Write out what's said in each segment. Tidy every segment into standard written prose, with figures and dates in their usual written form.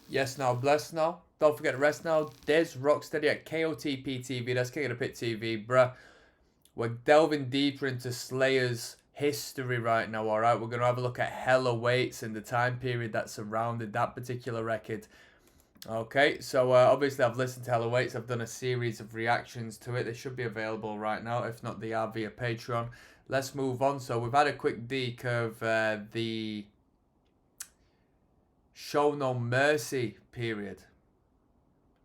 Yes Now, Bless Now. Don't forget to rest now. Des Rocksteady at KOTP TV. That's King of the Pit TV, bruh. We're delving deeper into Slayer's history right now, alright? We're going to have a look at Hell Awaits and the time period that surrounded that particular record. Okay, so obviously I've listened to Hell Awaits. I've done a series of reactions to it. They should be available right now. If not, they are via Patreon. Let's move on. So we've had a quick deek of the Show No Mercy period.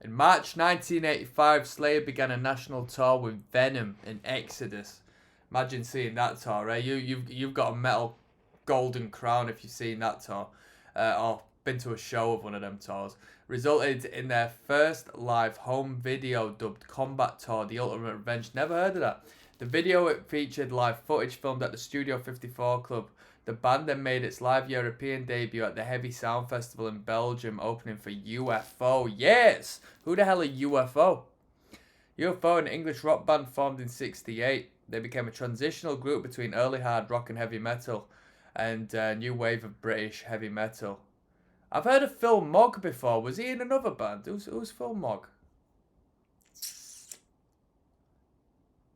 In March 1985, Slayer began a national tour with Venom and Exodus. Imagine seeing that tour, right? You've got a metal golden crown if you've seen that tour, or been to a show of one of them tours. Resulted in their first live home video dubbed Combat Tour: The Ultimate Revenge. Never heard of that. The video it featured live footage filmed at the Studio 54 Club. The band then made its live European debut at the Heavy Sound Festival in Belgium, opening for UFO. Yes! Who the hell are UFO? UFO, an English rock band formed in '68. They became a transitional group between early hard rock and heavy metal, and a new wave of British heavy metal. I've heard of Phil Mogg before. Was he in another band? Who's Phil Mogg?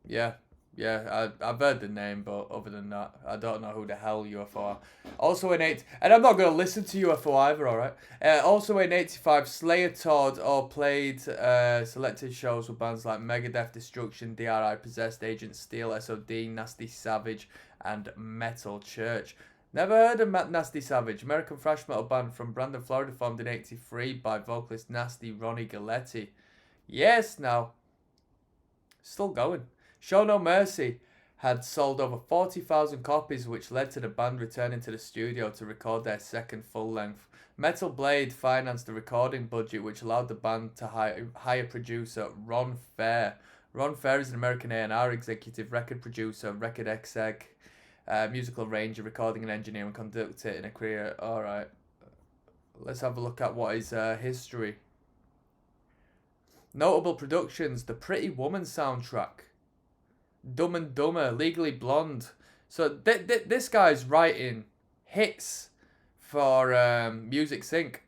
Yeah, I've heard the name, but other than that, I don't know who the hell UFO are. Also in and I'm not going to listen to UFO either, alright? Also in '85, Slayer toured or played selected shows with bands like Megadeth, Destruction, DRI, Possessed, Agent Steel, SOD, Nasty Savage, and Metal Church. Never heard of Nasty Savage, American thrash metal band from Brandon, Florida, formed in '83 by vocalist Nasty Ronnie Galletti. Yes, now. Still going. Show No Mercy had sold over 40,000 copies, which led to the band returning to the studio to record their second full length. Metal Blade financed the recording budget, which allowed the band to hire producer Ron Fair. Ron Fair is an American A&R executive, record producer, record exec, musical arranger, recording and engineer, and conductor in a career. Alright, let's have a look at what is history. Notable productions: The Pretty Woman soundtrack, Dumb and Dumber, Legally Blonde. So this guy's writing hits for Music Sync.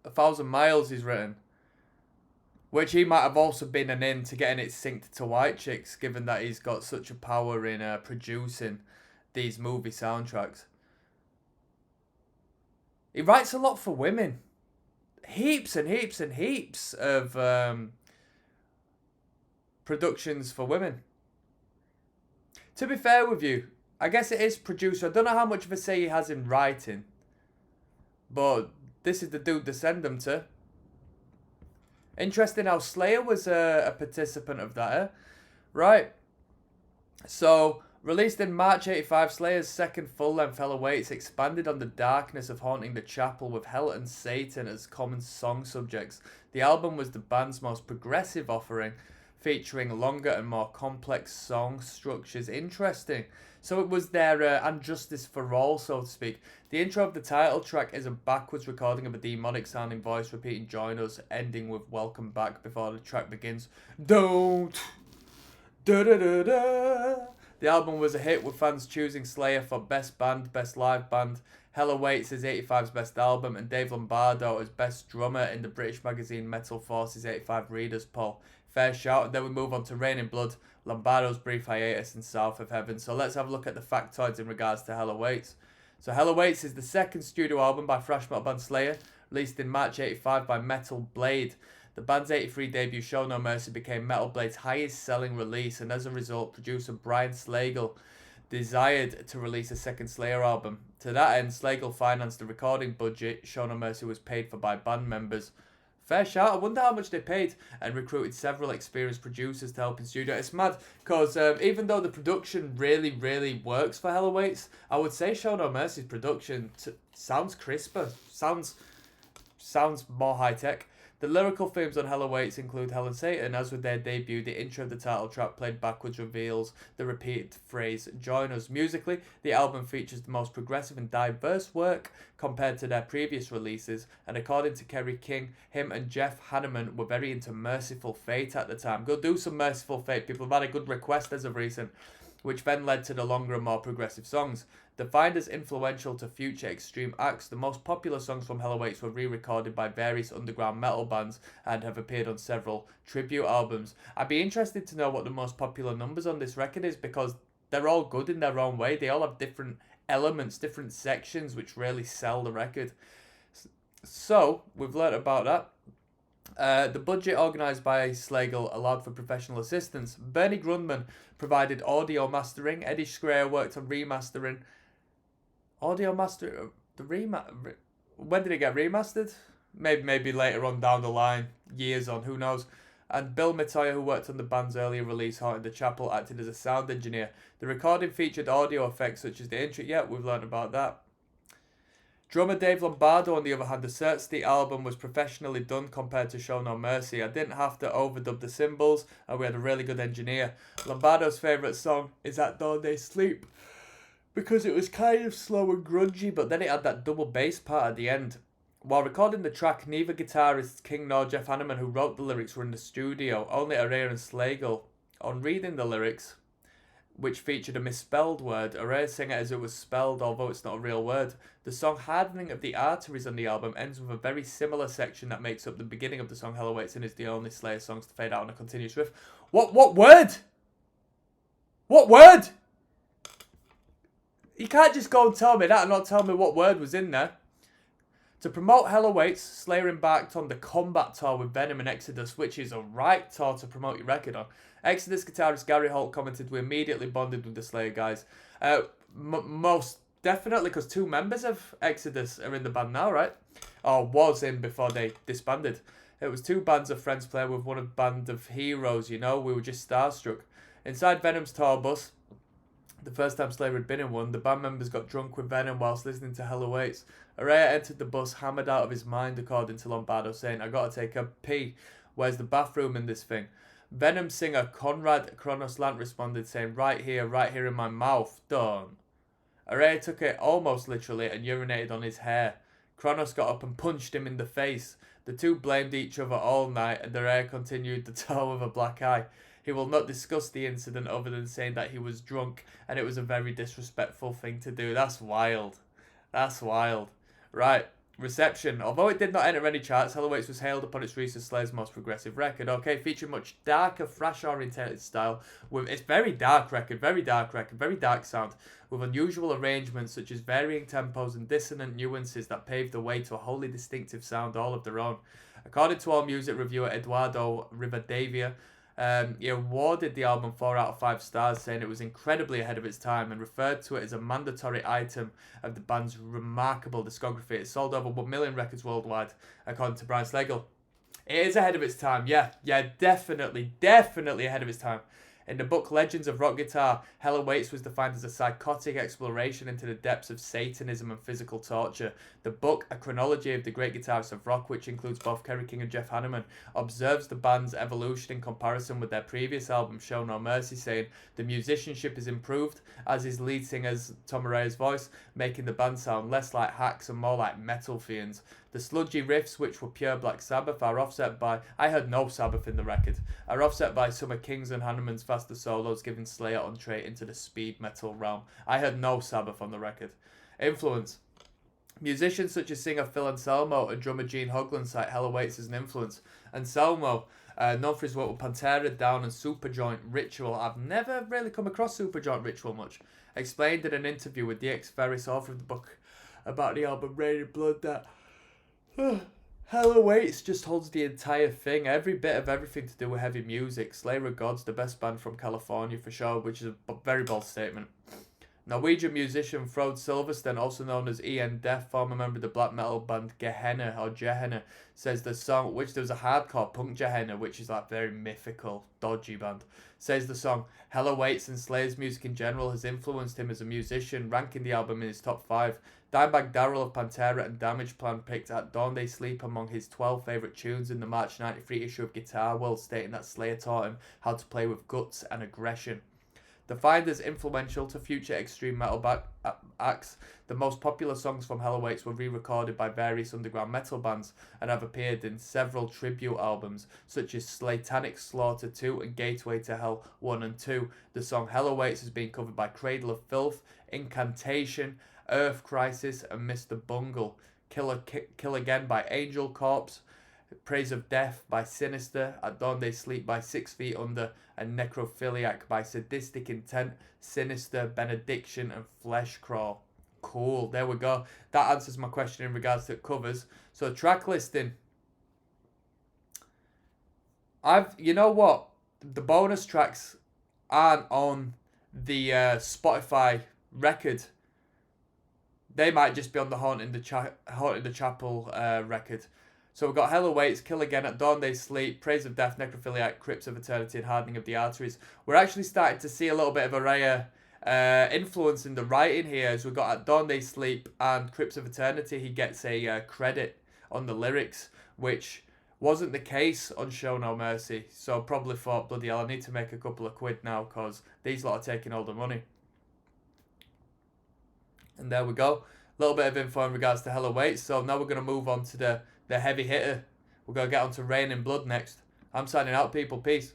1,000 Miles he's written, which he might have also been an in to getting it synced to White Chicks, given that he's got such a power in producing these movie soundtracks. He writes a lot for women. Heaps and heaps and heaps of productions for women. To be fair with you, I guess it is producer. I don't know how much of a say he has in writing, but this is the dude to send them to. Interesting how Slayer was a participant of that, eh? Right. So, released in March '85, Slayer's second full-length Hell Awaits expanded on the darkness of haunting the chapel with hell and Satan as common song subjects. The album was the band's most progressive offering, featuring longer and more complex song structures. Interesting. So it was their And Justice for All, so to speak. The intro of the title track is a backwards recording of a demonic sounding voice repeating "Join Us," ending with "Welcome Back" before the track begins. Don't. Da da da da. The album was a hit, with fans choosing Slayer for Best Band, Best Live Band. Hell Awaits as '85's Best Album, and Dave Lombardo as Best Drummer in the British magazine Metal Force's '85 Readers Poll. Fair shout, and then we move on to Rain in Blood, Lombardo's brief hiatus, and South of Heaven. So let's have a look at the factoids in regards to Hell Awaits. So Hell Awaits is the second studio album by thrash metal band Slayer, released in March '85 by Metal Blade. The band's '83 debut, Show No Mercy, became Metal Blade's highest selling release, and as a result, producer Brian Slagle desired to release a second Slayer album. To that end, Slagle financed the recording budget. Show No Mercy was paid for by band members. Fair shout. I wonder how much they paid, and recruited several experienced producers to help in studio. It's mad, because even though the production really works for Hell Awaits, I would say Show No Mercy's production sounds crisper, sounds more high-tech. The lyrical themes on Hell Awaits include Hell and Satan. As with their debut, the intro of the title track, played backwards, reveals the repeated phrase, "Join Us." Musically, the album features the most progressive and diverse work compared to their previous releases, and according to Kerry King, him and Jeff Hanneman were very into Merciful Fate at the time. Go do some Merciful Fate. People have had a good request as of recent. which then led to the longer and more progressive songs. Defined as influential to future extreme acts, the most popular songs from Hell Awaits were re-recorded by various underground metal bands and have appeared on several tribute albums. I'd be interested to know what the most popular numbers on this record is, because they're all good in their own way. They all have different elements, different sections, which really sell the record. So, we've learnt about that. The budget organised by Slagle allowed for professional assistance. Bernie Grundman provided audio mastering. Eddie Schreier worked on remastering. Audio master... When did it get remastered? Maybe later on down the line. Years on, who knows. And Bill Metoyer, who worked on the band's earlier release, Haunting the Chapel, acted as a sound engineer. The recording featured audio effects such as the intro. Yeah, we've learned about that. Drummer Dave Lombardo, on the other hand, asserts the album was professionally done compared to Show No Mercy. I didn't have to overdub the cymbals, and we had a really good engineer. Lombardo's favourite song is At Dawn They Sleep, because it was kind of slow and grungy, but then it had that double bass part at the end. While recording the track, neither guitarist King nor Jeff Hanneman, who wrote the lyrics, were in the studio, only Araya and Slagle. On reading the lyrics, which featured a misspelled word, Araya sang it as it was spelled, although it's not a real word. The song Hardening of the Arteries on the album ends with a very similar section that makes up the beginning of the song Hell Awaits and is the only Slayer songs to fade out on a continuous riff. What word? What word? You can't just go and tell me that and not tell me what word was in there. To promote Hell Awaits, Slayer embarked on the Combat Tour with Venom and Exodus, which is a right tour to promote your record on. Exodus guitarist Gary Holt commented, "We immediately bonded with the Slayer guys." Most definitely, because 2 members of Exodus are in the band now, right? Or was in before they disbanded. It was 2 bands of friends playing with one of band of heroes, you know. We were just starstruck. Inside Venom's tour bus, the first time Slayer had been in one, the band members got drunk with Venom whilst listening to Hell Awaits. Araya entered the bus hammered out of his mind, according to Lombardo, saying, "I gotta take a pee. Where's the bathroom in this thing?" Venom singer Conrad Kronos Lant responded, saying, right here in my mouth, done. Araya took it almost literally and urinated on his hair. Kronos got up and punched him in the face. The 2 blamed each other all night, and Araya continued the tour with a black eye. He will not discuss the incident other than saying that he was drunk and it was a very disrespectful thing to do. That's wild. That's wild. Right. Reception. Although it did not enter any charts, Hell Awaits was hailed upon its release as Slayer's most progressive record. Okay, featuring much darker, thrash-oriented style. It's very dark record, very dark sound, with unusual arrangements such as varying tempos and dissonant nuances that paved the way to a wholly distinctive sound all of their own. According to AllMusic reviewer Eduardo Rivadavia, he awarded the album 4 out of 5 stars, saying it was incredibly ahead of its time and referred to it as a mandatory item of the band's remarkable discography. It sold over 1 million records worldwide, according to Brian Slagle. It is ahead of its time, yeah, definitely ahead of its time. In the book Legends of Rock Guitar, Hell Awaits was defined as a psychotic exploration into the depths of Satanism and physical torture. The book, A Chronology of the Great Guitarists of Rock, which includes both Kerry King and Jeff Hanneman, observes the band's evolution in comparison with their previous album, Show No Mercy, saying, "The musicianship is improved, as is lead singer's Tom Araya's voice, making the band sound less like hacks and more like metal fiends. The sludgy riffs, which were pure Black Sabbath, are offset by..." I heard no Sabbath in the record. "Are offset by some of King's and Hanneman's faster solos, giving Slayer entree into the speed metal realm." I heard no Sabbath on the record. Influence. Musicians such as singer Phil Anselmo and drummer Gene Hoglan cite Hell Awaits as an influence. Anselmo, known for his work with Pantera, Down and Superjoint Ritual. I've never really come across Superjoint Ritual much. Explained in an interview with D.X. Ferris, author of the book about the album Rain and Blood, that Hell Awaits just holds the entire thing, every bit of everything to do with heavy music. Slayer are gods, the best band from California for sure, which is a very bold statement. Norwegian musician Frode Silversten, also known as Ian Deaf, former member of the black metal band Gehenna or Gehenna, says the song, which there was a hardcore punk Gehenna, which is like very mythical, dodgy band, says the song Hell Awaits and Slayer's music in general has influenced him as a musician, ranking the album in his top 5. Dimebag Darrell of Pantera and Damageplan picked At Dawn They Sleep among his 12 favourite tunes in the March 93 issue of Guitar World, stating that Slayer taught him how to play with guts and aggression. Defined as influential to future extreme metal acts, the most popular songs from Hell Awaits were re-recorded by various underground metal bands and have appeared in several tribute albums, such as Satanic Slaughter 2 and Gateway to Hell 1 and 2. The song Hell Awaits has been covered by Cradle of Filth, Incantation, Earth Crisis, and Mr. Bungle. Kill Again by Angel Corpse, Praise of Death by Sinister, At Dawn They Sleep by 6 Feet Under, and Necrophiliac by Sadistic Intent, Sinister, Benediction, and Flesh Crawl. Cool, there we go. That answers my question in regards to covers. So track listing. You know what? The bonus tracks aren't on the Spotify record. They might just be on the Haunting the Chapel record. So we've got Hell Awaits, Kill Again, At Dawn They Sleep, Praise of Death, Necrophiliac, Crypts of Eternity, and Hardening of the Arteries. We're actually starting to see a little bit of a rare influence in the writing here, as we've got At Dawn They Sleep and Crypts of Eternity. He gets a credit on the lyrics, which wasn't the case on Show No Mercy. So probably thought, bloody hell, I need to make a couple of quid now, because these lot are taking all the money. And there we go. A little bit of info in regards to Hell Awaits. So now we're going to move on to the heavy hitter. We're going to get on to Rain in Blood next. I'm signing out, people. Peace.